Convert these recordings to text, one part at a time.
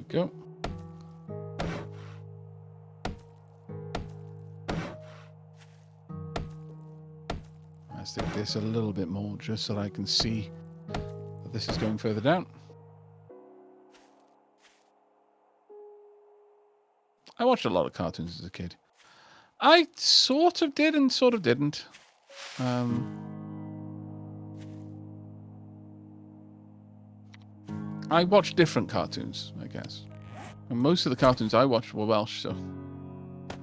go. I stick this a little bit more just so that I can see that this is going further down. I watched a lot of cartoons as a kid. I sort of did and sort of didn't. I watched different cartoons, I guess. And most of the cartoons I watched were Welsh, so.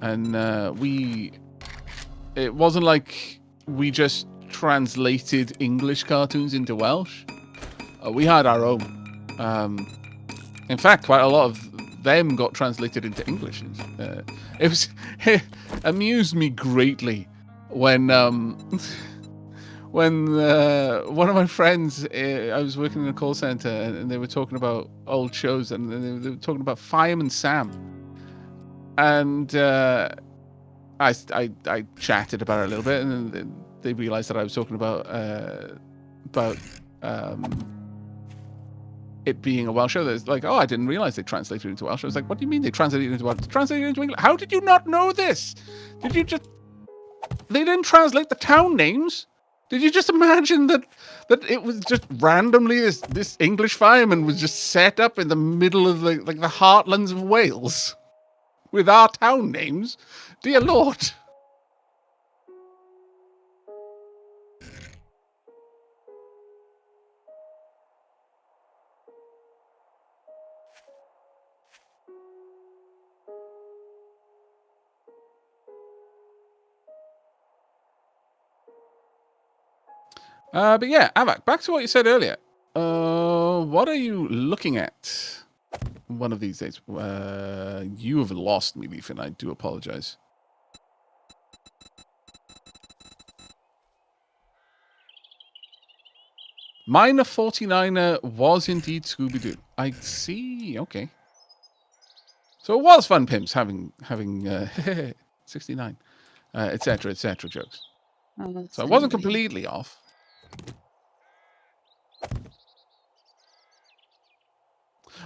And it wasn't like we just translated English cartoons into Welsh. We had our own. In fact, quite a lot of them got translated into English. It amused me greatly when when one of my friends, I was working in a call center and they were talking about old shows and they were talking about Fireman Sam, and I chatted about it a little bit, and then they realized that I was talking about it being a Welsh show. That's like, oh, I didn't realize they translated it into Welsh. I was like, what do you mean they translated it into Welsh? They translated it into English. How did you not know this? Did you just... They didn't translate the town names. Did you just imagine that it was just randomly this English fireman was just set up in the middle of the heartlands of Wales with our town names? Dear Lord. But yeah, Avak, back to what you said earlier. What are you looking at one of these days? You have lost me, Leaf, and I do apologize. Minor 49er was indeed Scooby-Doo. I see. Okay. So it was fun, pimps, having 69, etc., jokes. Oh, so I wasn't completely off.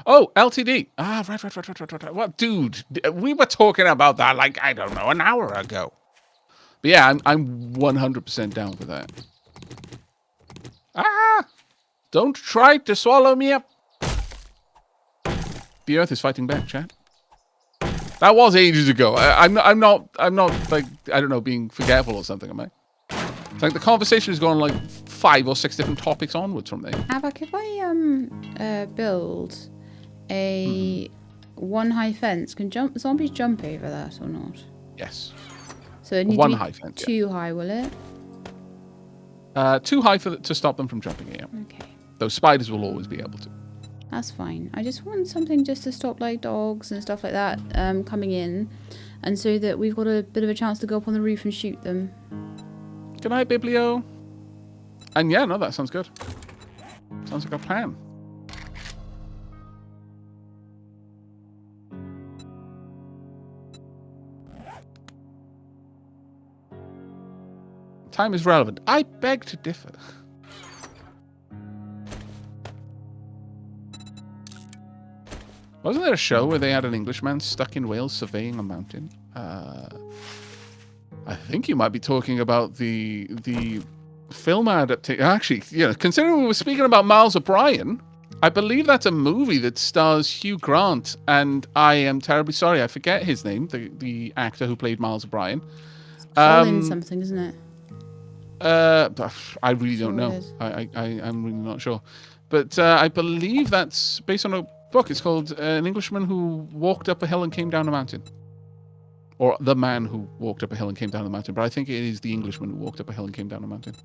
Oh, LTD. Ah, right. What, dude? We were talking about that like, I don't know, an hour ago. But yeah, I'm 100% down for that. Ah! Don't try to swallow me up. The Earth is fighting back, chat. That was ages ago. I'm not like, I don't know, being forgetful or something, am I? It's like the conversation has gone like 5 or 6 different topics onwards from there. Avak, if I build a one-high fence, can zombies jump over that or not? Yes. So it needs one to be high fence, too high, will it? Too high to stop them from jumping, yeah. Okay. Those spiders will always be able to. That's fine. I just want something just to stop like dogs and stuff like that coming in, and so that we've got a bit of a chance to go up on the roof and shoot them. Good night, Biblio. And yeah, no, that sounds good. Sounds like a plan. Time is relevant. I beg to differ. Wasn't there a show where they had an Englishman stuck in Wales surveying a mountain? I think you might be talking about the film adaptation. Actually, yeah, considering we were speaking about Miles O'Brien, I believe that's a movie that stars Hugh Grant, and I am terribly sorry, I forget his name, the actor who played Miles O'Brien. Colin something, isn't it? I really don't know. I'm really not sure. But I believe that's based on a book. It's called An Englishman Who Walked Up a Hill and Came Down a Mountain. Or The Man Who Walked Up a Hill and Came Down a Mountain. But I think it is The Englishman Who Walked Up a Hill and Came Down a Mountain.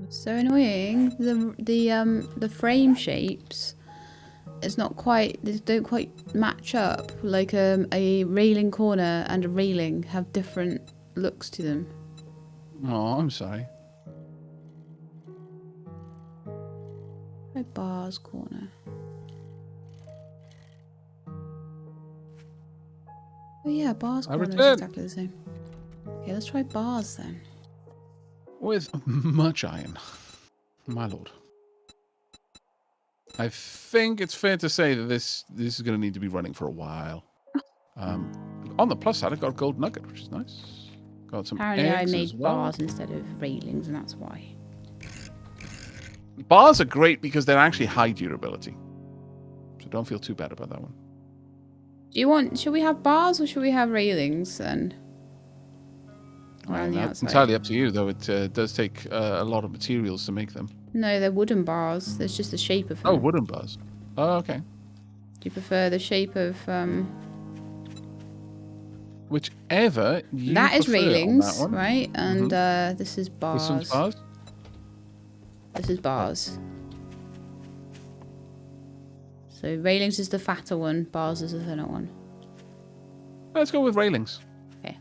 So annoying. The frame shapes, it's not quite. They don't quite match up. Like a railing corner and a railing have different looks to them. Oh, I'm sorry. A bar's corner. Oh yeah, bars I corner is return exactly the same. Okay, let's try bars then. with much iron, my lord. I think it's fair to say that this is going to need to be running for a while. On the plus side, I got a gold nugget, which is nice. Got some Apparently I eggs as made well. bars instead of railings, and that's why. Bars are great because they're actually high durability. So don't feel too bad about that one. Do you want? Should we have bars or should we have railings then? Around the That's outside. entirely up to you, though. It does take a lot of materials to make them. No, they're wooden bars. There's just the shape of them. Oh, wooden bars. Oh, okay. Do you prefer the shape of Whichever you that is prefer railings, on that one. right? And this is bars. This one's bars? This is bars. So railings is the fatter one, bars is the thinner one. Let's go with railings. Okay.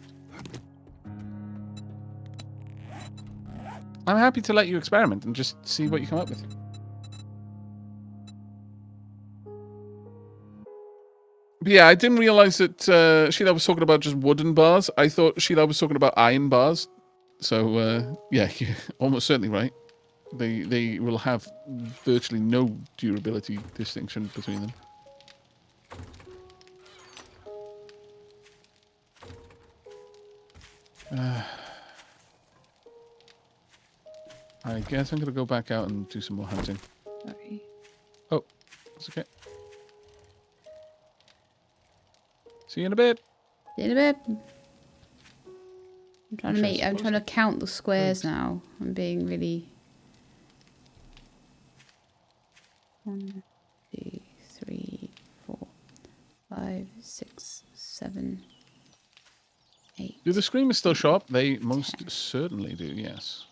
I'm happy to let you experiment and just see what you come up with. But yeah, I didn't realize that Sheila was talking about just wooden bars. I thought Sheila was talking about iron bars. So, yeah, you're almost certainly right. They will have virtually no durability distinction between them. I guess I'm going to go back out and do some more hunting. Sorry. Oh, it's okay. See you in a bit. See you in a bit. I'm trying to count the squares now. I'm being really. 1, 2, 3, 4, 5, 6, 7, 8. Do the screamers still show up? They most certainly do, yes.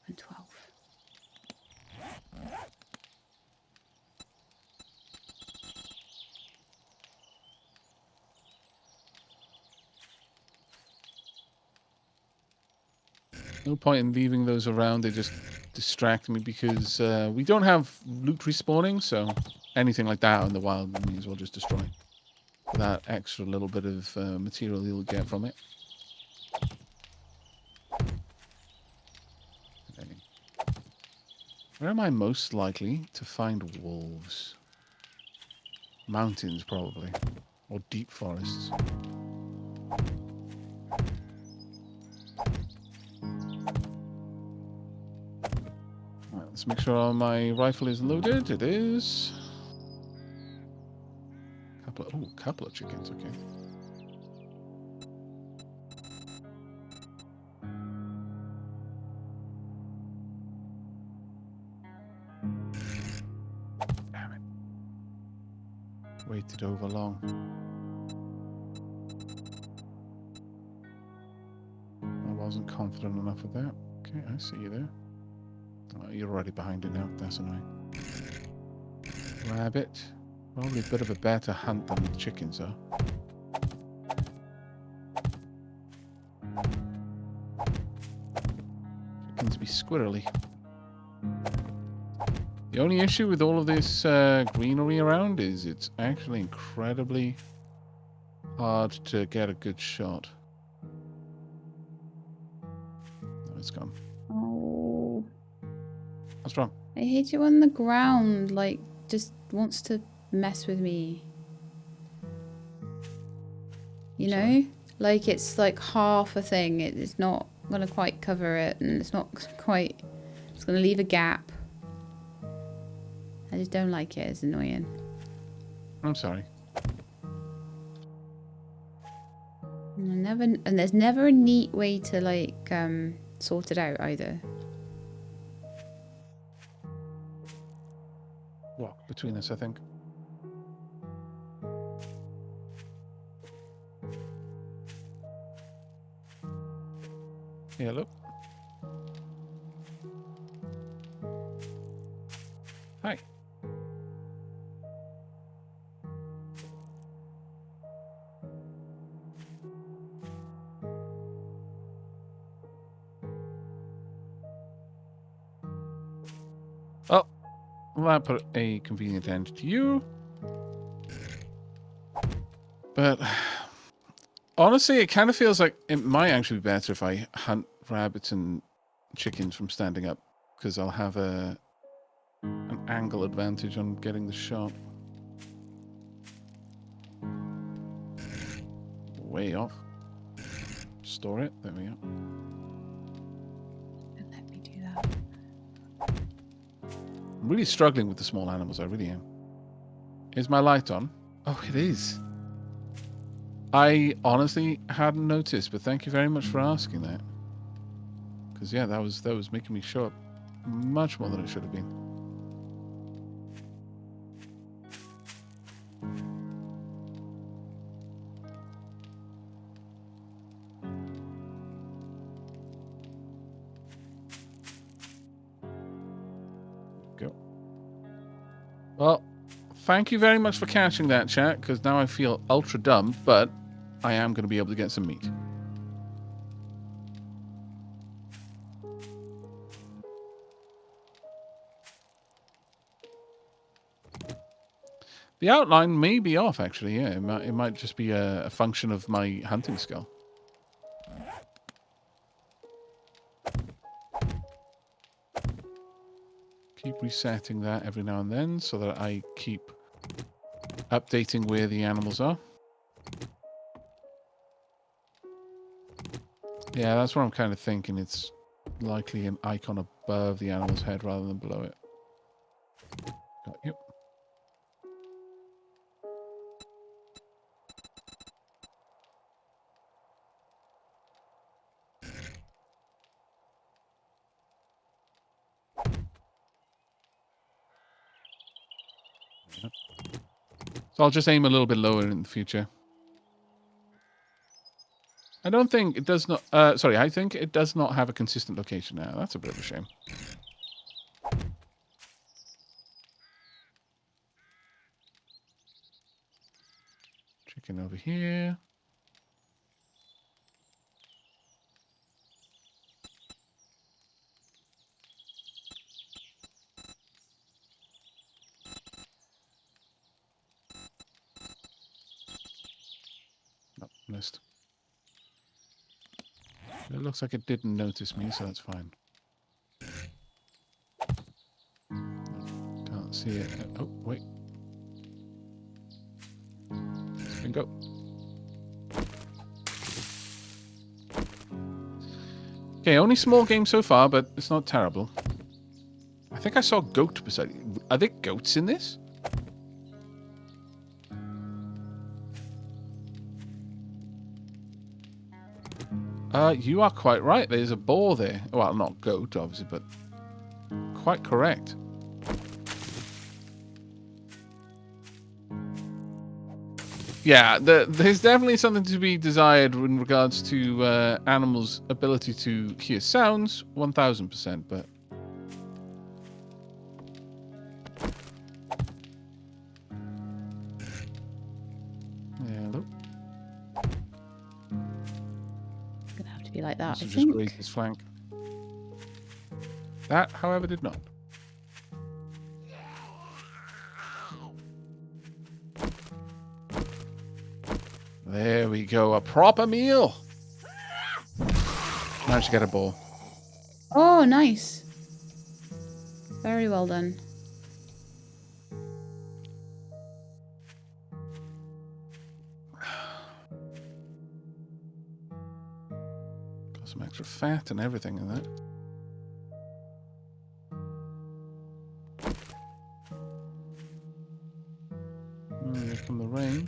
11, 12. No point in leaving those around. They just distract me because we don't have loot respawning, so anything like that in the wild, we may as well just destroy. For that extra little bit of material you'll get from it. Okay. Where am I most likely to find wolves? Mountains, probably. Or deep forests. Let's make sure my rifle is loaded. It is. Couple of chickens. Okay. Damn it! Waited over long. I wasn't confident enough with that. Okay, I see you there. Oh, you're already behind it now. That's annoying. Rabbit. Probably a bit of a better hunt than the chickens are. Chickens be squirrely. The only issue with all of this greenery around is it's actually incredibly hard to get a good shot. Oh, it's gone. Oh. What's wrong? I hate it when the ground, like, just wants to mess with me. You know? Like, it's like half a thing. It's not going to quite cover it, and it's not quite... It's going to leave a gap. I just don't like it. It's annoying. I'm sorry. And there's never a neat way to, like, sort it out either. Walk between us, I think. Yeah, look. Hi. Oh, well, I put a convenient end to you. But Honestly, it kind of feels like it might actually be better if I hunt rabbits and chickens from standing up, because I'll have an angle advantage on getting the shot. Way off. Store it. There we go. Let me do that. I'm really struggling with the small animals. I really am. Is my light on? Oh, it is. I honestly hadn't noticed, but thank you very much for asking that. Because yeah, that was making me show up much more than it should have been. Go. Well, thank you very much for catching that, chat, because now I feel ultra dumb, but I am going to be able to get some meat. The outline may be off, actually. Yeah, it might just be a function of my hunting skill. Keep resetting that every now and then so that I keep updating where the animals are. Yeah, that's what I'm kind of thinking. It's likely an icon above the animal's head rather than below it. Got you. So I'll just aim a little bit lower in the future. I don't think it does not... sorry, I think it does not have a consistent location now. That's a bit of a shame. Chicken over here. Oh, missed. It looks like it didn't notice me, so that's fine. Can't see it. Oh, wait. Bingo. Okay, only small game so far, but it's not terrible. I think I saw a goat beside you. Are there goats in this? You are quite right. There's a boar there. Well, not goat, obviously, but quite correct. Yeah, there's definitely something to be desired in regards to animals' ability to hear sounds, 1000%, but... Yeah, look. Gonna have to be like that, This I will just think. graze his flank. That, however, did not. There we go, a proper meal. Now she got a bowl. Oh, nice. Very well done. Got some extra fat and everything in that. Oh, here come the rain.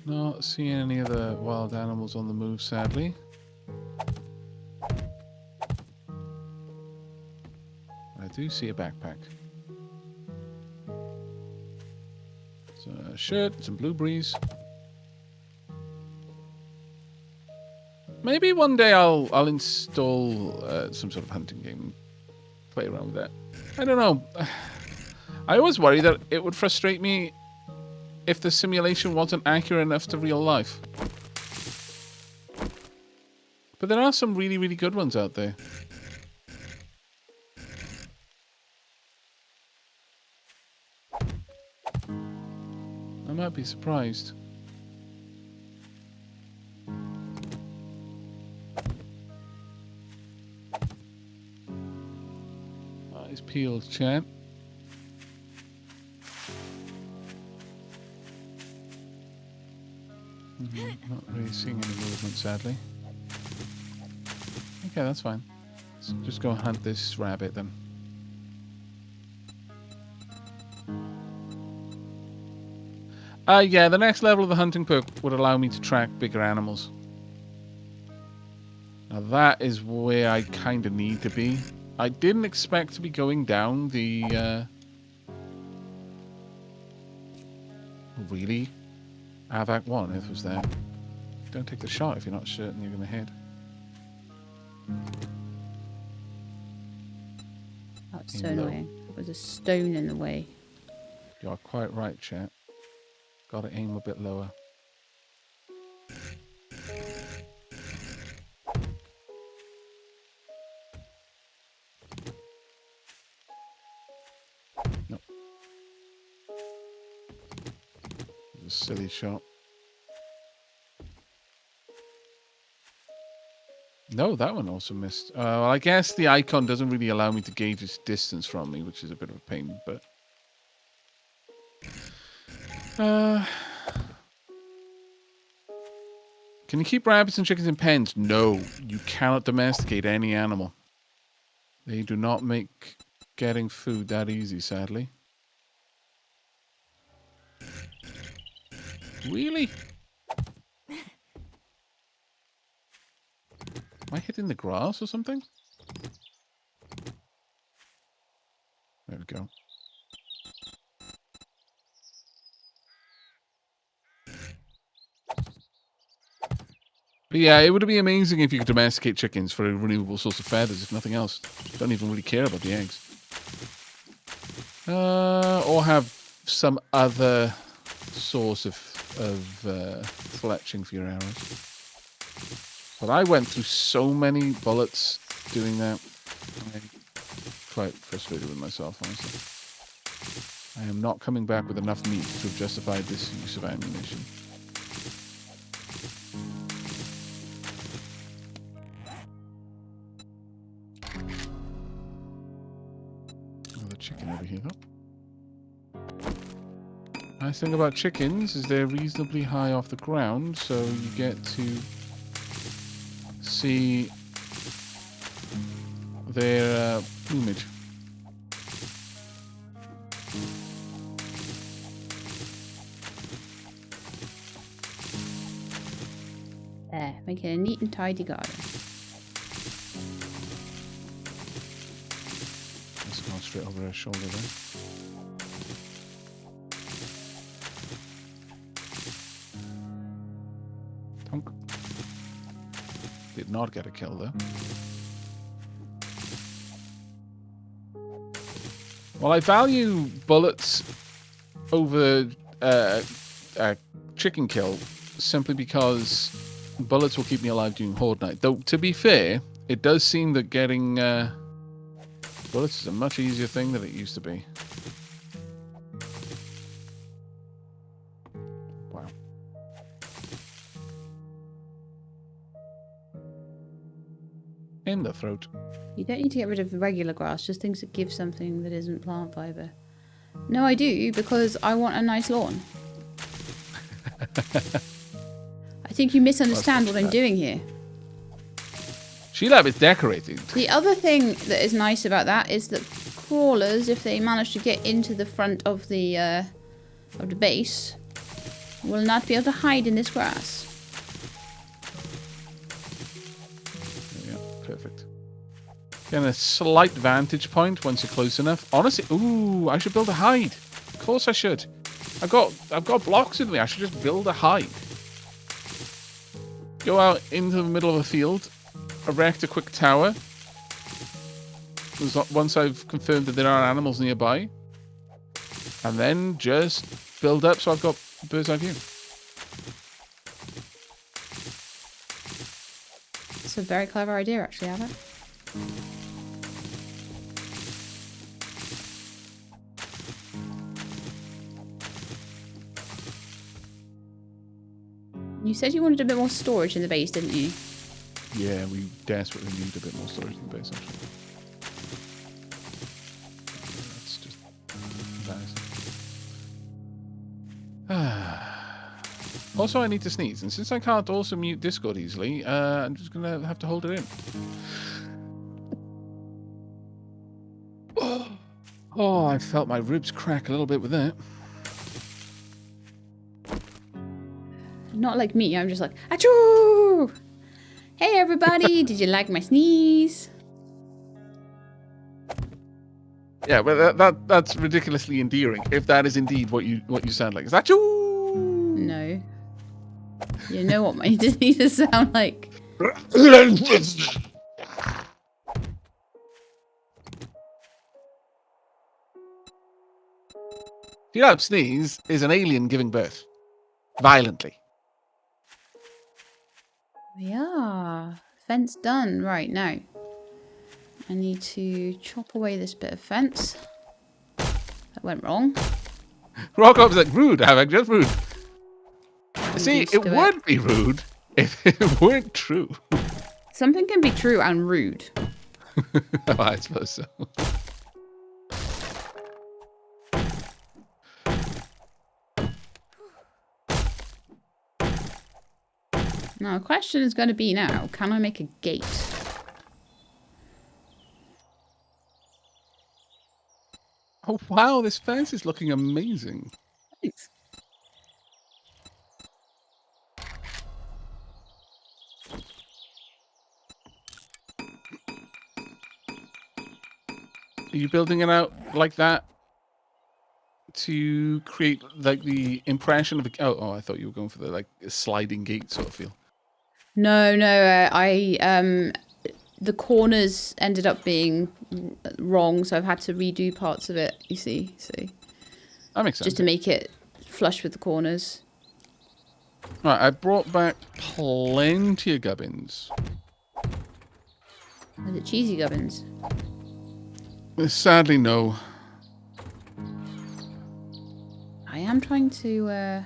Not seeing any other wild animals on the move, sadly. I do see a backpack. So, a shirt, some blueberries. Maybe one day I'll install some sort of hunting game and play around with that. I don't know. I always worry that it would frustrate me if the simulation wasn't accurate enough to real life. But there are some really, really good ones out there. I'd be surprised. Eyes peeled, chat. Not really seeing any movement, sadly. Okay, that's fine. Let's just go hunt this rabbit then. Yeah, the next level of the hunting perk would allow me to track bigger animals. Now that is where I kind of need to be. I didn't expect to be going down the... Really? Avac 1, if it was there. Don't take the shot if you're not certain you're going to hit. That's so annoying. There's a stone in the way. You are quite right, chat. Gotta aim a bit lower. Nope. A silly shot. No, that one also missed. Well, I guess the icon doesn't really allow me to gauge its distance from me, which is a bit of a pain, but... Can you keep rabbits and chickens in pens? No, you cannot domesticate any animal. They do not make getting food that easy, sadly. Really? Am I hitting the grass or something? There we go. But yeah, it would be amazing if you could domesticate chickens for a renewable source of feathers, if nothing else. Don't even really care about the eggs. Or have some other source of fletching for your arrows. But I went through so many bullets doing that. I'm quite frustrated with myself, honestly. I am not coming back with enough meat to have justified this use of ammunition. Another chicken over here, though. Nice thing about chickens is they're reasonably high off the ground, so you get to see their plumage. There, making a neat and tidy garden. Let's go straight over her shoulder there. Tonk. Did not get a kill though. Well, I value bullets over chicken kill simply because bullets will keep me alive during Horde Night. Though, to be fair, it does seem that getting bullets is a much easier thing than it used to be. Wow. In the throat. You don't need to get rid of the regular grass, just things that give something that isn't plant fibre. No, I do, because I want a nice lawn. I think you misunderstand what I'm doing here. Sheila is decorating. The other thing that is nice about that is that crawlers, if they manage to get into the front of the base, will not be able to hide in this grass. Yeah, perfect. Getting a slight vantage point once you're close enough. Honestly, ooh, I should build a hide. Of course I should. I've got blocks with me. I should just build a hide. Go out into the middle of a field, erect a quick tower. Once I've confirmed that there are animals nearby, and then just build up so I've got bird's eye view. It's a very clever idea, actually, Albert. You said you wanted a bit more storage in the base, didn't you? Yeah, we desperately need a bit more storage in the base, actually. That's just nice. Also, I need to sneeze, and since I can't also mute Discord easily, I'm just gonna have to hold it in. Oh, I felt my ribs crack a little bit with that. Not like me. I'm just like, achoo! Hey, everybody. Did you like my sneeze? Yeah, but that's ridiculously endearing. If that is indeed what you sound like, is that you? No. You know what my sneezes sound like? You know, sneeze is an alien giving birth violently. Yeah. Fence done. Right, now. I need to chop away this bit of fence. That went wrong. Rockop's like, rude, Havoc, just rude. I'm See, used it to would be rude if it weren't true. Something can be true and rude. Oh, I suppose so. Now, the question is going to be now, can I make a gate? Oh, wow, this fence is looking amazing. Thanks. Are you building it out like that to create like the impression of a... Oh, I thought you were going for the like sliding gate sort of feel. No, the corners ended up being wrong, so I've had to redo parts of it, you see. So That makes sense. just to make it flush with the corners. Right, I brought back plenty of gubbins. Are it cheesy gubbins? Sadly, no. I am trying to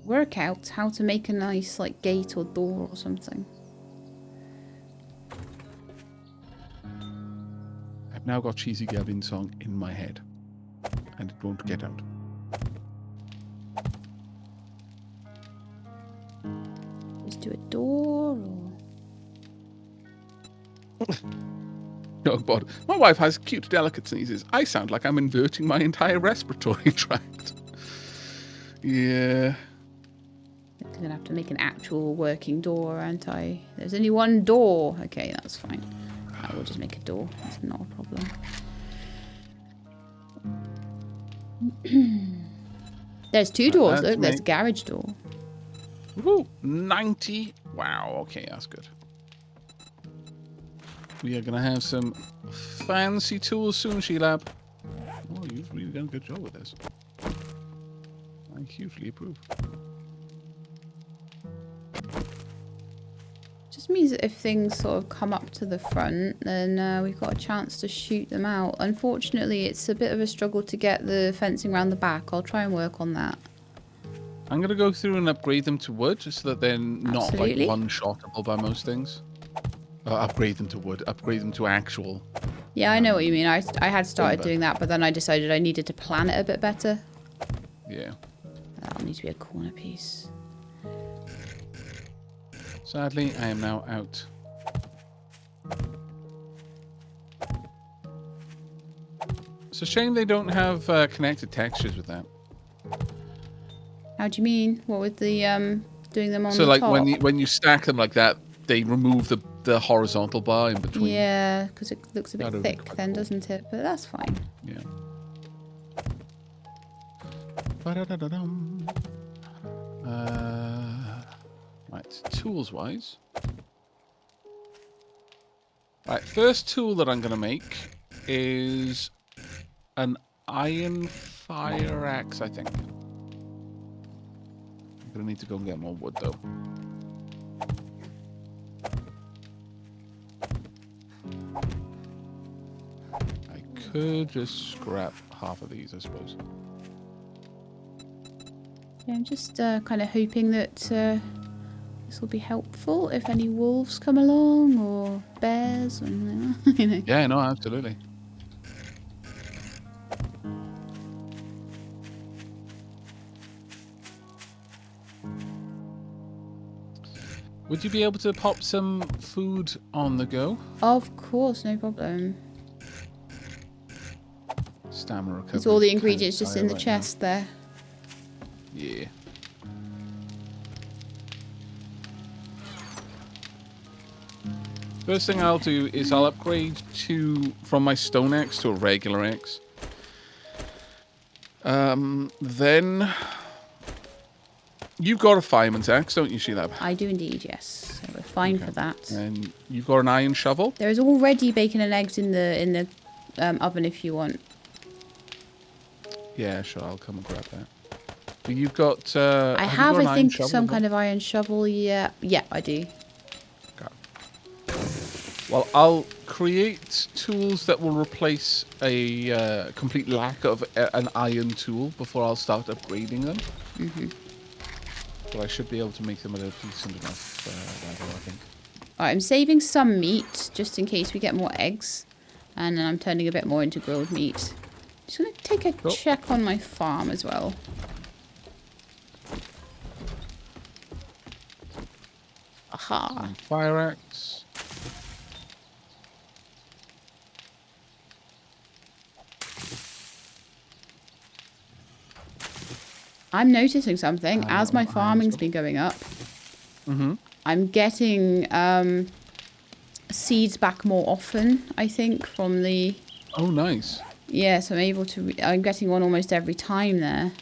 work out how to make a nice like gate or door or something. I've now got Cheesy Gavin song in my head, and it won't get out. Just do a door or... Oh, God. My wife has cute, delicate sneezes. I sound like I'm inverting my entire respiratory tract. Yeah. I'm gonna have to make an actual working door, aren't I? There's only one door. Okay, that's fine. I will just make a door. That's not a problem. There's two doors. Look, there's a garage door. Woo! 90. Wow, okay, that's good. We are going to have some fancy tools soon, Sheelab. Oh, you've really done a good job with this. I hugely approve. Just means that if things sort of come up to the front, then we've got a chance to shoot them out. Unfortunately, it's a bit of a struggle to get the fencing around the back. I'll try and work on that. I'm going to go through and upgrade them to wood so that they're not like one-shottable by most things. Upgrade them to wood. Upgrade them to actual... Yeah, I know what you mean. I had started doing that, but then I decided I needed to plan it a bit better. Yeah. That'll need to be a corner piece. Sadly, I am now out. It's a shame they don't have connected textures with that. How do you mean? What with the doing them on the top? So like when you stack them like that, they remove the horizontal bar in between. Yeah, because it looks a bit That'd thick be then, cool. doesn't it? But that's fine. Yeah. Right, tools wise. Right, first tool that I'm gonna make is an iron fire axe, I think. I'm gonna need to go and get more wood though. I could just scrap half of these, I suppose. Yeah, I'm just kind of hoping that this will be helpful if any wolves come along or bears or anything. You know. Yeah, no, absolutely. Would you be able to pop some food on the go? Of course, no problem. Stamina recovery. It's all the ingredients just in the chest there. Yeah. First thing I'll do is I'll upgrade from my stone axe to a regular axe. Then you've got a fireman's axe, don't you, Sheila? I do indeed, yes. So we're fine for that. And you've got an iron shovel. There is already bacon and eggs in the oven if you want. Yeah, sure. I'll come and grab that. But you've got. I have, I think, some kind of iron shovel. Yeah, yeah, I do. Well, I'll create tools that will replace a complete lack of an iron tool before I'll start upgrading them. Mm-hmm. But I should be able to make them at a decent enough level, I think. Alright, I'm saving some meat just in case we get more eggs. And then I'm turning a bit more into grilled meat. Just going to take a check on my farm as well. Aha. Fire axe. I'm noticing something. As my farming's been going up, I'm getting seeds back more often, I think, from the... Oh, nice. Yes, I'm able to... I'm getting one almost every time there.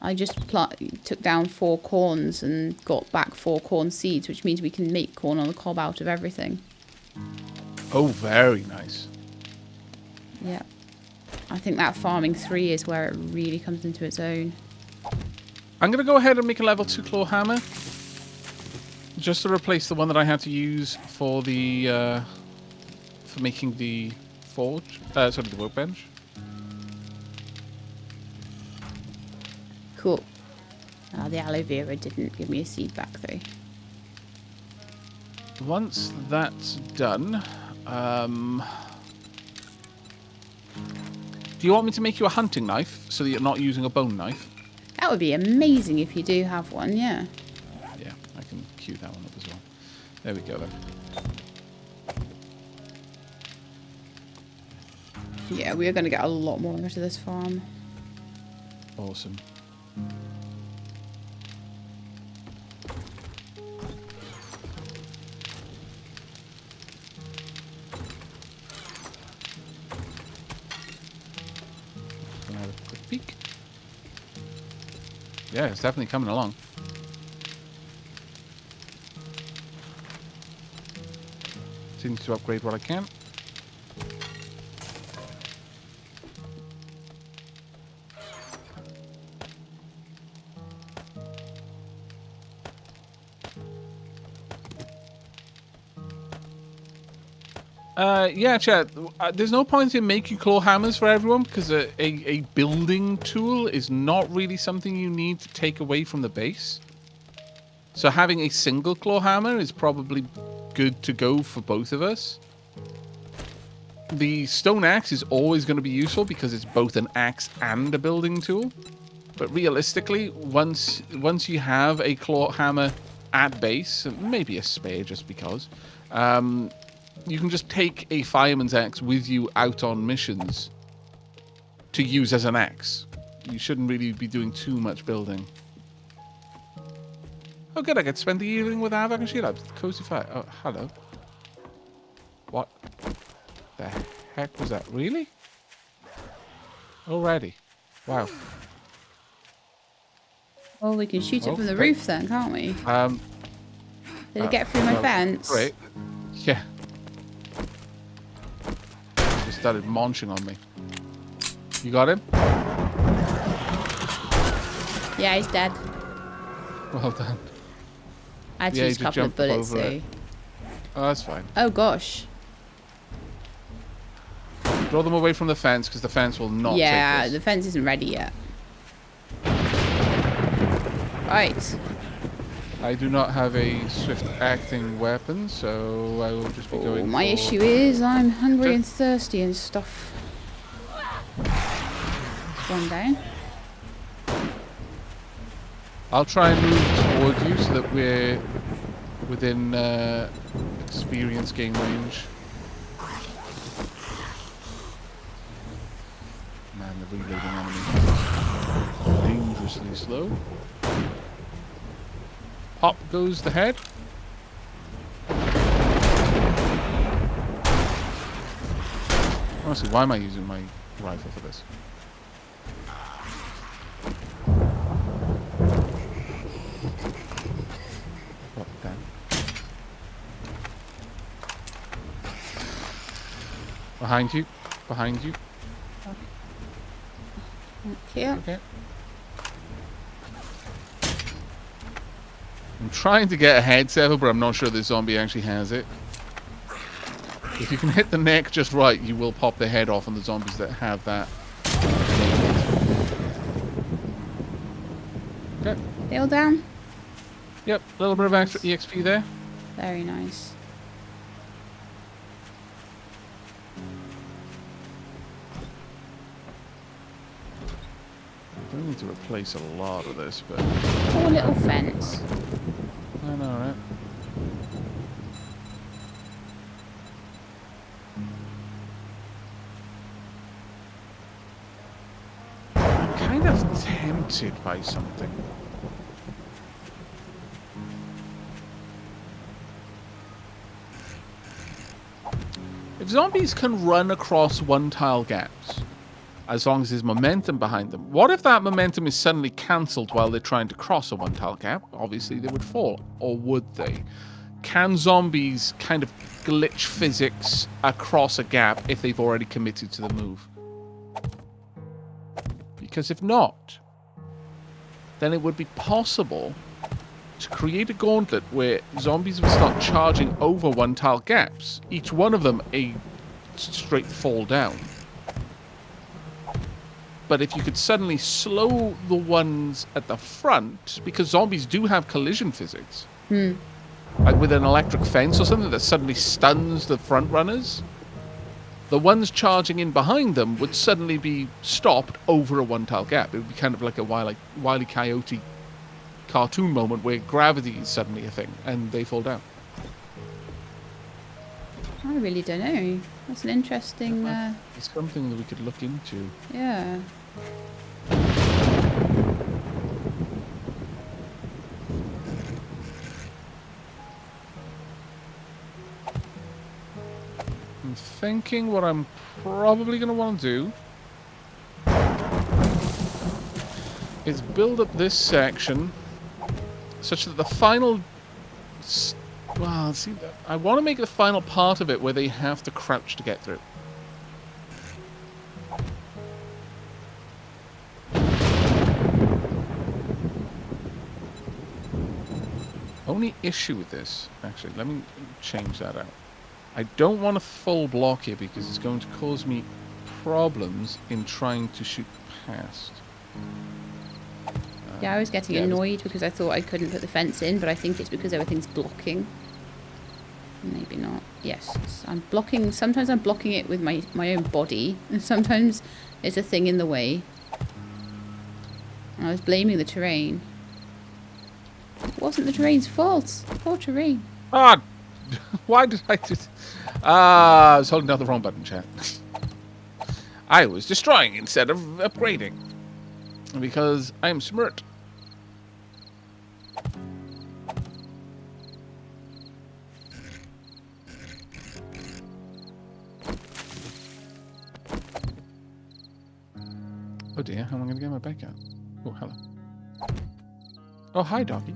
I just took down 4 corns and got back 4 corn seeds, which means we can make corn on the cob out of everything. Oh, very nice. Yeah. I think that farming 3 is where it really comes into its own. I'm going to go ahead and make a level 2 claw hammer. Just to replace the one that I had to use for the... for making the forge. Sorry, the workbench. Cool. The aloe vera didn't give me a seed back though. Once that's done... do you want me to make you a hunting knife so that you're not using a bone knife? That would be amazing if you do have one, yeah. Yeah, I can queue that one up as well. There we go then. Yeah, we are going to get a lot more out of this farm. Awesome. Gonna have a quick peek. Yeah, it's definitely coming along. Seems to upgrade what I can. Yeah, chat. There's no point in making claw hammers for everyone because a building tool is not really something you need to take away from the base. So having a single claw hammer is probably good to go for both of us. The stone axe is always going to be useful because it's both an axe and a building tool. But realistically, once you have a claw hammer at base, maybe a spare just because, you can just take a fireman's axe with you out on missions to use as an axe. You shouldn't really be doing too much building. Oh, good. I get to spend the evening with Avak and Sheila. Cozy fire. Oh, hello. What the heck was that? Really? Already? Wow. Well, we can shoot it from the roof then, can't we? Did it get through my fence? Great. Yeah. Just started munching on me. You got him? Yeah, he's dead. Well done. I had to use a couple of bullets, so... Oh, that's fine. Oh, gosh. Draw them away from the fence because the fence will not take Yeah, this. the fence isn't ready yet. Right. I do not have a swift acting weapon, so I will just be going My for... issue is I'm hungry and thirsty and stuff. It's one down. I'll try and move towards you so that we're within experience game range. Man, the reloading enemy is dangerously slow. Pop goes the head. Honestly, why am I using my rifle for this? Oh, damn. Behind you. Behind you. Thank you. Okay. I'm trying to get a head sever, but I'm not sure this zombie actually has it. If you can hit the neck just right, you will pop the head off on the zombies that have that. Okay. They all down? Yep, a little bit of extra EXP there. Very nice. I don't need to replace a lot of this, but... Poor little fence. I know, right? I'm kind of tempted by something. If zombies can run across one-tile gaps, as long as there's momentum behind them, what if that momentum is suddenly cancelled while they're trying to cross a one-tile gap? Obviously, they would fall. Or would they? Can zombies kind of glitch physics across a gap if they've already committed to the move? Because if not, then it would be possible to create a gauntlet where zombies would start charging over one-tile gaps, each one of them a straight fall down. But if you could suddenly slow the ones at the front, because zombies do have collision physics, like with an electric fence or something that suddenly stuns the front runners, the ones charging in behind them would suddenly be stopped over a one-tile gap. It would be kind of like a Wile E. Coyote cartoon moment where gravity is suddenly a thing and they fall down. I really don't know. That's an interesting... It's something that we could look into. yeah. I'm thinking what I'm probably going to want to do is build up this section such that the final... Well, see, I want to make the final part of it where they have to crouch to get through. Only issue with this, actually, let me change that out. I don't want a full block here because it's going to cause me problems in trying to shoot past. Yeah, I was getting annoyed because I thought I couldn't put the fence in, but I think it's because everything's blocking. Maybe not. Yes, I'm blocking. Sometimes I'm blocking it with my own body, and sometimes it's a thing in the way. And I was blaming the terrain. It wasn't the terrain's fault. Poor terrain. Ah! Why did I just... I was holding down the wrong button, chat. I was destroying instead of upgrading. Because I am smart. Oh dear, how am I going to get my back out? Oh, hello. Oh, hi, doggy.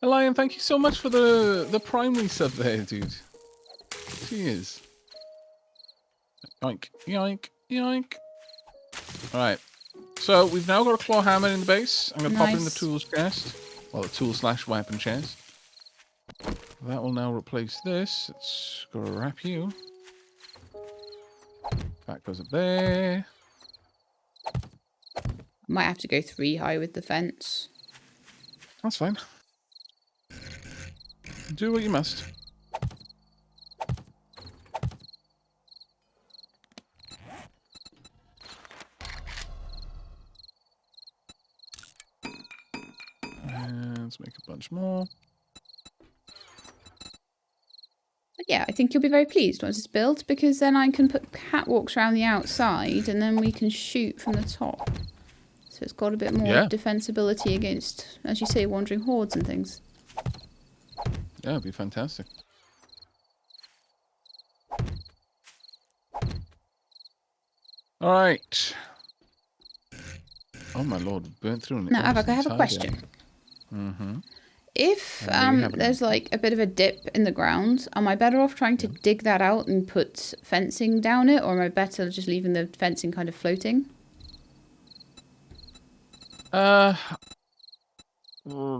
Lion, thank you so much for the primary sub there, dude. she is. Yoink, yoink, yoink. Alright. So we've now got a claw hammer in the base. I'm going to pop it in the Nice. tools chest. Well, the tool/weapon chest. That will now replace this. Let's scrap you. That goes up there. Might have to go 3 high with the fence. That's fine. Do what you must. And let's make a bunch more. But yeah, I think you'll be very pleased once it's built, because then I can put catwalks around the outside and then we can shoot from the top. So it's got a bit more defensibility against, as you say, wandering hordes and things. Yeah, it'd be fantastic. All right. Oh my lord, burnt through. Now, Avak, I have a question. If there's like a bit of a dip in the ground, am I better off trying to dig that out and put fencing down it, or am I better just leaving the fencing kind of floating? Well,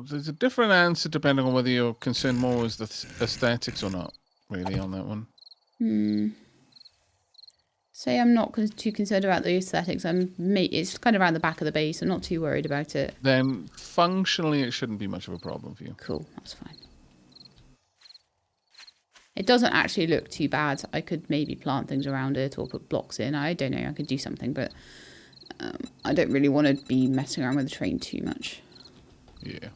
there's a different answer depending on whether you're concerned more with the aesthetics or not, really, on that one. Say I'm not too concerned about the aesthetics. It's kind of around the back of the base. I'm not too worried about it. Then functionally, it shouldn't be much of a problem for you. Cool, that's fine. It doesn't actually look too bad. I could maybe plant things around it or put blocks in. I don't know. I could do something, but I don't really want to be messing around with the terrain too much. Yeah.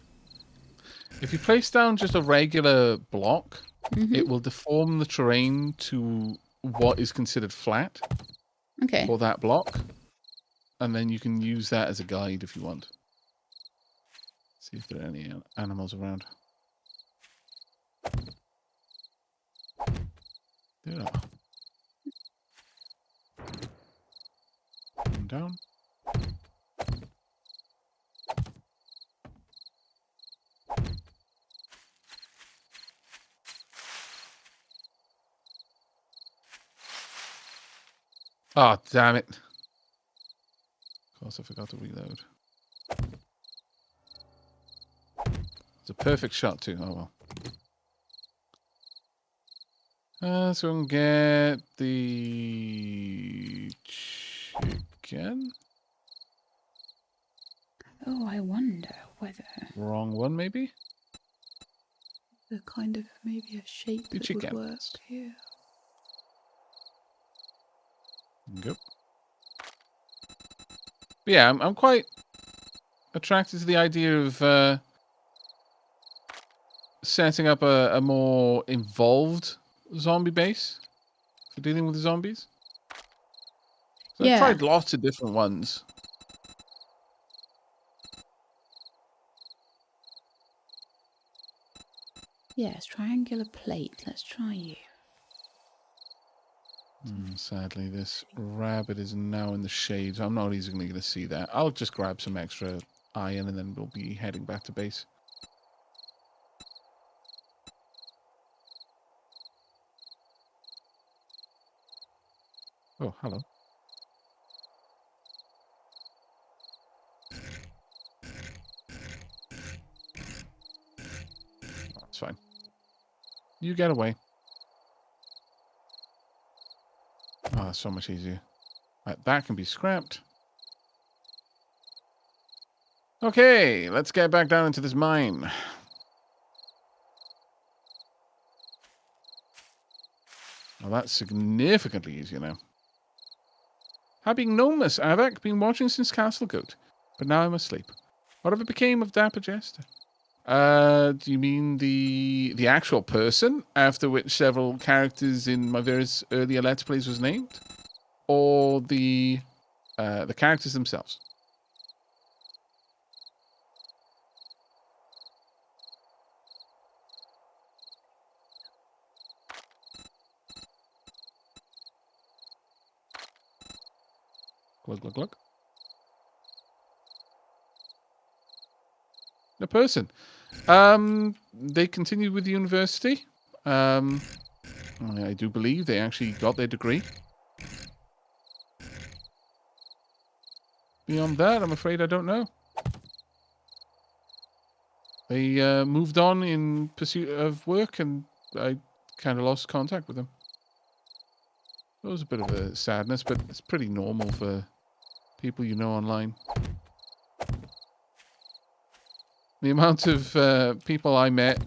If you place down just a regular block, it will deform the terrain to what is considered flat for that block. And then you can use that as a guide if you want. See if there are any animals around. There are. And down. Oh, damn it. Of course, I forgot to reload. It's a perfect shot, too. Oh, well. So we can get the chicken. Oh, I wonder whether... Wrong one, maybe? The kind of, maybe a shape the that chicken. would work here. Yep. But yeah, I'm quite attracted to the idea of setting up a more involved zombie base for dealing with the zombies. So I've tried lots of different ones. Yes, triangular plate. Let's try you. Sadly, this rabbit is now in the shade, so I'm not easily going to see that. I'll just grab some extra iron and then we'll be heading back to base. Oh, hello. That's fine. You get away. Oh, that's so much easier. Right, that can be scrapped. Okay, let's get back down into this mine. Well, that's significantly easier now. Having known this, Avak, been watching since Castlegoat, but now I'm asleep. Whatever became of Dapper Jester? Do you mean the actual person, after which several characters in my various earlier Let's Plays was named? Or the characters themselves? Glug, glug, glug. The person. They continued with the university. I do believe they actually got their degree. Beyond that, I'm afraid I don't know. They moved on in pursuit of work, and I kind of lost contact with them. It was a bit of a sadness, but it's pretty normal for people you know online. The amount of people I met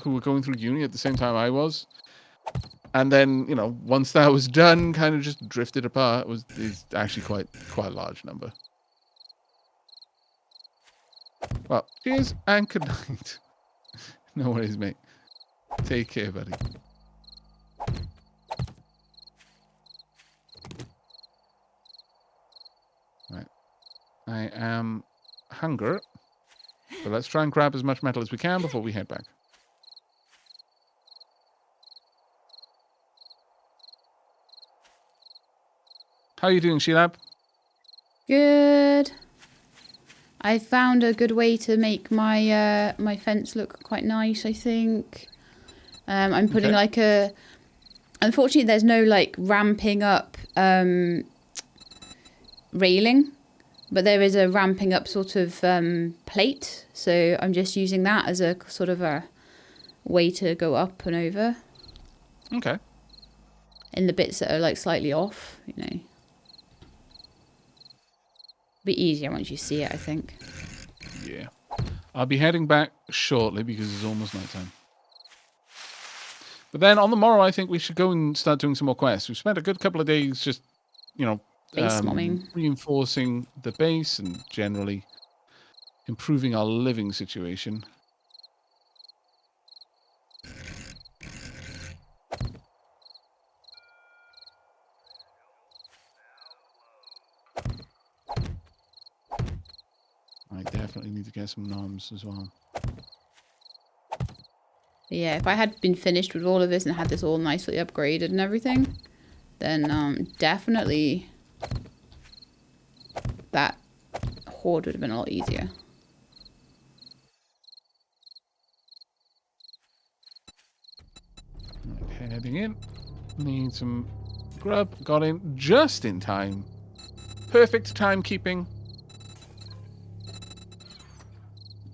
who were going through uni at the same time I was, and then, you know, once that was done, kind of just drifted apart, is actually quite a large number. Well, cheers and good night. No worries, mate. Take care, buddy. Right. I am hunger, but let's try and grab as much metal as we can before we head back. How are you doing, Sheelab? Good. I found a good way to make my my fence look quite nice, I think. I'm putting like a... Unfortunately, there's no like ramping up railing, but there is a ramping up sort of plate. So I'm just using that as a sort of a way to go up and over. Okay. In the bits that are like slightly off, you know. Be easier once you see it, I think. Yeah. I'll be heading back shortly because it's almost night time. But then on the morrow, I think we should go and start doing some more quests. We've spent a good couple of days just, you know, Base mobbing. reinforcing the base and generally improving our living situation. I definitely need to get some noms as well. Yeah, if I had been finished with all of this and had this all nicely upgraded and everything, then definitely that horde would have been a lot easier. Right, heading in. Need some grub. Got in just in time. Perfect timekeeping.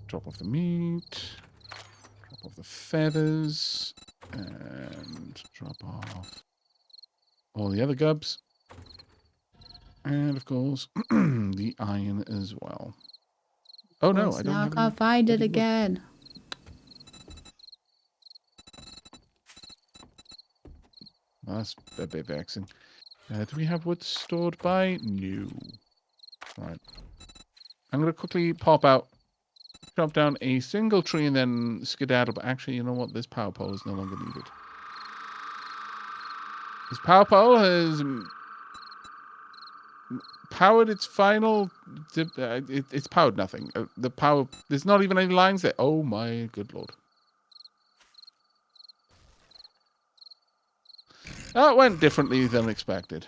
Drop off the meat. Drop off the feathers. And drop off all the other gubs. And, of course, the iron as well. Oh, no, I don't now have I can't find it again. Well, that's a bit vexing. Do we have wood stored by? No. Right. I'm going to quickly pop out, chop down a single tree, and then skedaddle. But actually, you know what? This power pole is no longer needed. This power pole has powered its final... it's powered nothing. The power... There's not even any lines there. Oh, my good lord. That went differently than expected.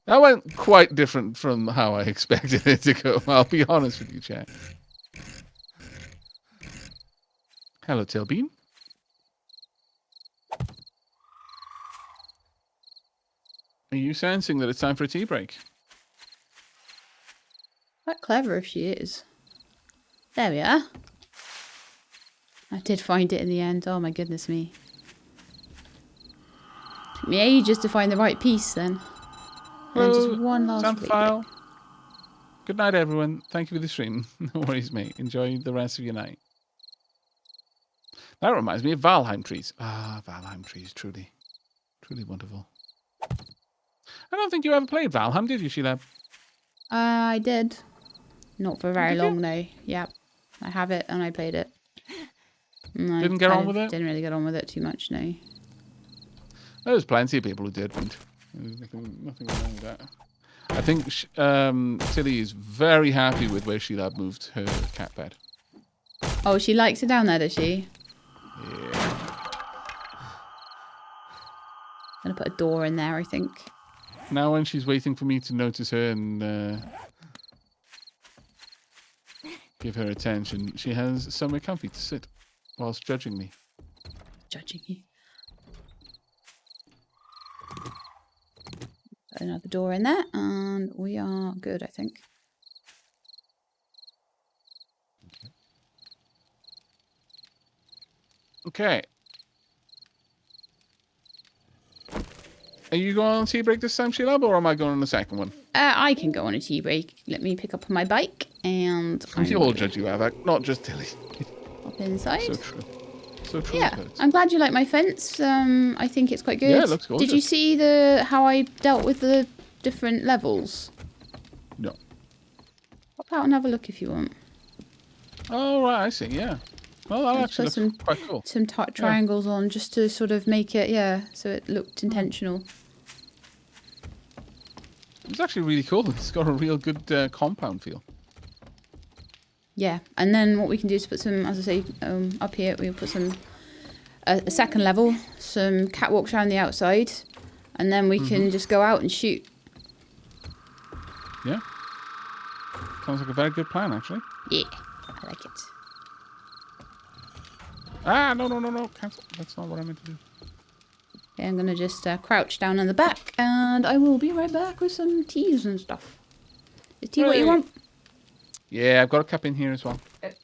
That went quite different from how I expected it to go. I'll be honest with you, chat. Hello, Tailbean. Are you sensing that it's time for a tea break? Quite clever if she is. There we are. I did find it in the end. Oh my goodness me. Took me ages to find the right piece then. And then just one last file. Good night, everyone. Thank you for the stream. No worries, mate. Enjoy the rest of your night. That reminds me of Valheim trees. Ah, Valheim trees. Truly. Truly wonderful. I don't think you ever played Valheim, did you, Sheila? I did. Not for very long, though. Yep. I have it and I played it. And Didn't get on with it? Didn't really get on with it too much, no. There's plenty of people who didn't. There's nothing wrong with that. I think Tilly is very happy with where Sheila moved her cat bed. Oh, she likes it down there, does she? Yeah. I'm gonna put a door in there, I think. Now when she's waiting for me to notice her and give her attention. She has somewhere comfy to sit whilst judging me. Judging you. Another door in there, and we are good, I think. Okay. Are you going on tea break this time, Sheila, or am I going on the second one? I can go on a tea break. Let me pick up my bike, and You all judge you, Avak, not just Tilly. Hop inside. So true. So true. Yeah, I'm glad you like my fence. I think it's quite good. Yeah, it looks gorgeous. Did you see how I dealt with the different levels? No. Pop out and have a look if you want. Oh, right, I see, yeah. Well, that actually looks quite cool. Some triangles on just to sort of make it, so it looked intentional. It's actually really cool. It's got a real good compound feel. Yeah, and then what we can do is put some, as I say, up here, we'll put some, a second level, some catwalks around the outside, and then we can just go out and shoot. Yeah. Sounds like a very good plan, actually. Yeah, I like it. Ah, no. Cancel. That's not what I meant to do. Okay, I'm going to just crouch down in the back, and I will be right back with some teas and stuff. Is tea what you want? Yeah, I've got a cup in here as well. Okay.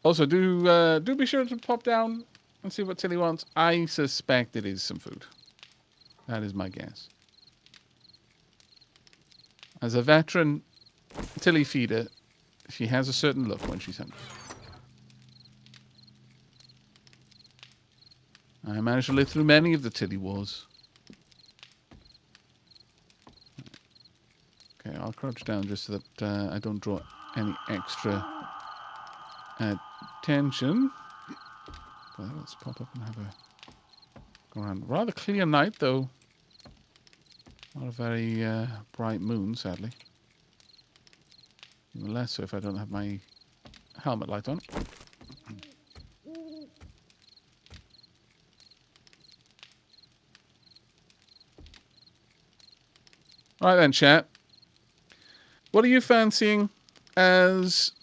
Also, do be sure to pop down and see what Tilly wants. I suspect it is some food. That is my guess. As a veteran Tilly feeder, she has a certain look when she's hungry. I managed to live through many of the Tilly wars. Okay, I'll crouch down just so that I don't draw any extra attention. But let's pop up and have a go around. Rather clear night, though. Not a very bright moon, sadly. Even less so if I don't have my helmet light on. Right then, chat. What are you fancying as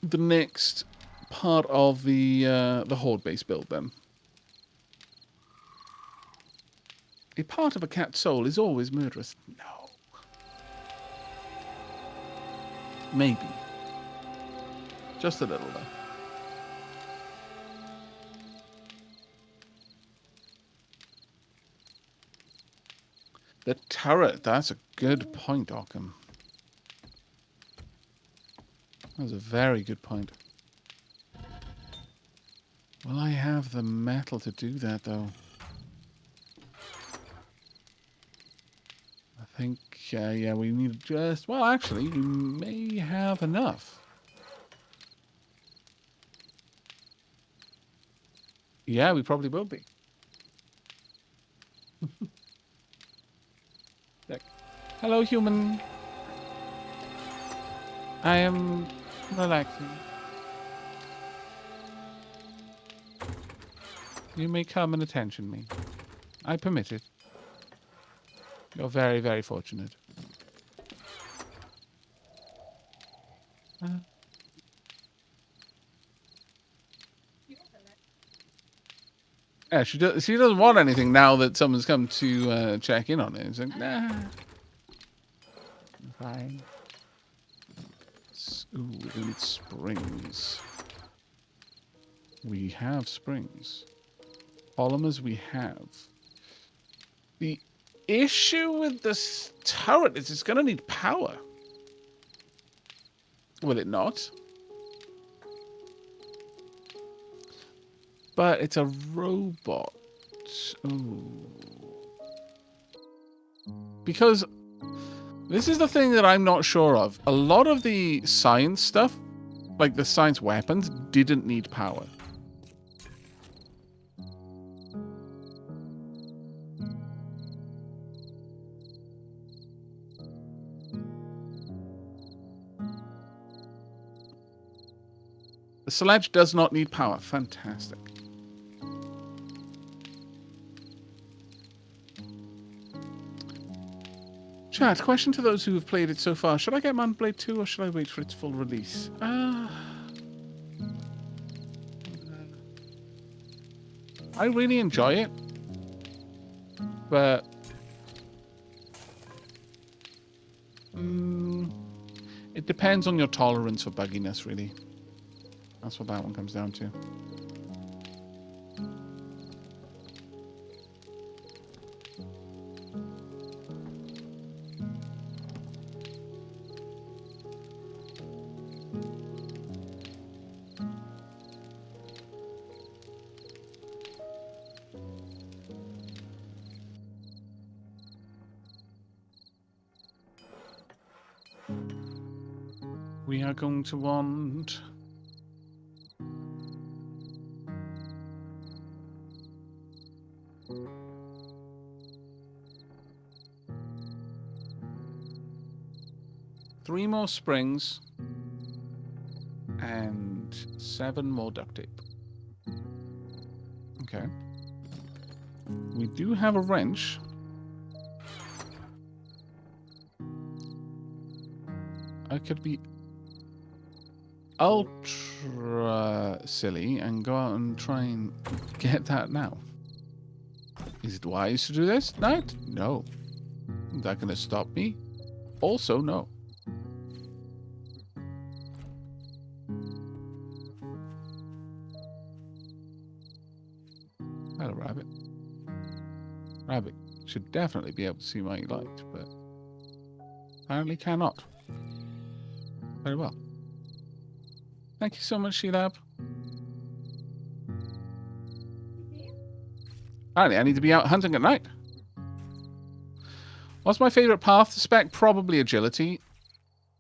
the next part of the horde base build then? A part of a cat's soul is always murderous. No. Maybe. Just a little though. The turret, that's a good point, Ockham. That was a very good point. Will I have the metal to do that, though? I think, yeah, we need just... Well, actually, we may have enough. Yeah, we probably will be. Hello, human. I am relaxing. You may come and attention me. I permit it. You're very, very fortunate. Yeah, she doesn't want anything now that someone's come to check in on it. It's like, nah. Fine. Ooh, we need springs. We have springs. Polymers we have. The issue with this turret is it's going to need power. Will it not? But it's a robot. Ooh. Because this is the thing that I'm not sure of. A lot of the science stuff, like the science weapons, didn't need power. The sledge does not need power. Fantastic. Chat, question to those who have played it so far. Should I get Man Blade 2 or should I wait for its full release? I really enjoy it. But... it depends on your tolerance for bugginess, really. That's what that one comes down to. We are going to want... three more springs and 7 more duct tape. Okay. We do have a wrench. I could be ultra silly and go out and try and get that now. Is it wise to do this tonight? No. Is that going to stop me? Also, no. Hello, Rabbit. Rabbit should definitely be able to see my light, but apparently cannot. Very well. Thank you so much, Sheelab. Apparently, I need to be out hunting at night. What's my favourite path to spec? Probably agility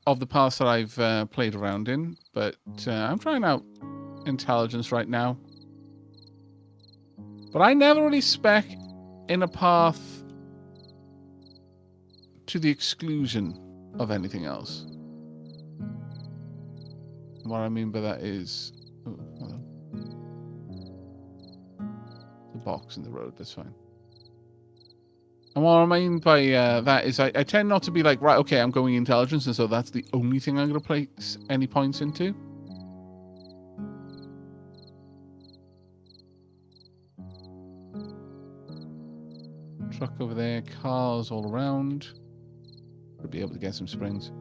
of the paths that I've played around in, but I'm trying out intelligence right now. But I never really spec in a path to the exclusion of anything else. What I mean by that is... Oh, hello. The box in the road, that's fine. And what I mean by that is I tend not to be like, right, okay, I'm going intelligence, and so that's the only thing I'm going to place any points into. Truck over there, cars all around. We'll be able to get some springs.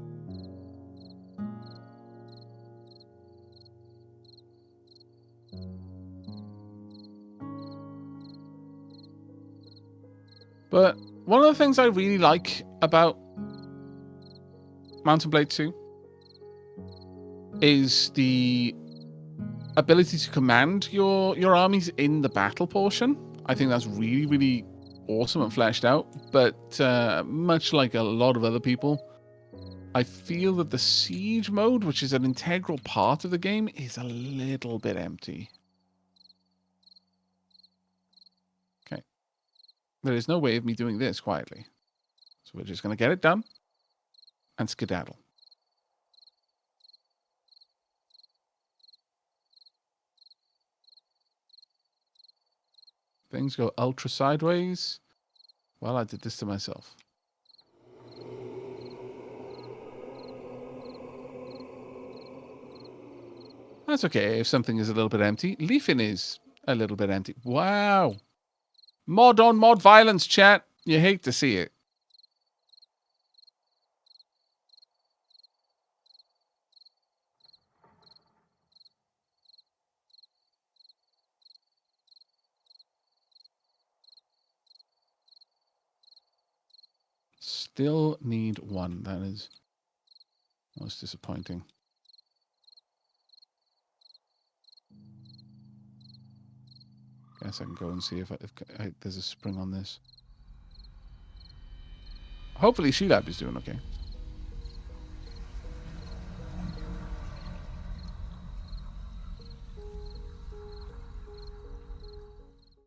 But one of the things I really like about Mount and Blade 2 is the ability to command your armies in the battle portion. I think that's really, really awesome and fleshed out. But much like a lot of other people, I feel that the siege mode, which is an integral part of the game, is a little bit empty. Okay. There is no way of me doing this quietly. So we're just going to get it done and skedaddle. Things go ultra sideways. Well, I did this to myself. That's okay if something is a little bit empty. Leafing is a little bit empty. Wow. Mod on mod violence, chat. You hate to see it. Still need one. That is most disappointing. Guess I can go and see if there's a spring on this. Hopefully Sheelab is doing okay.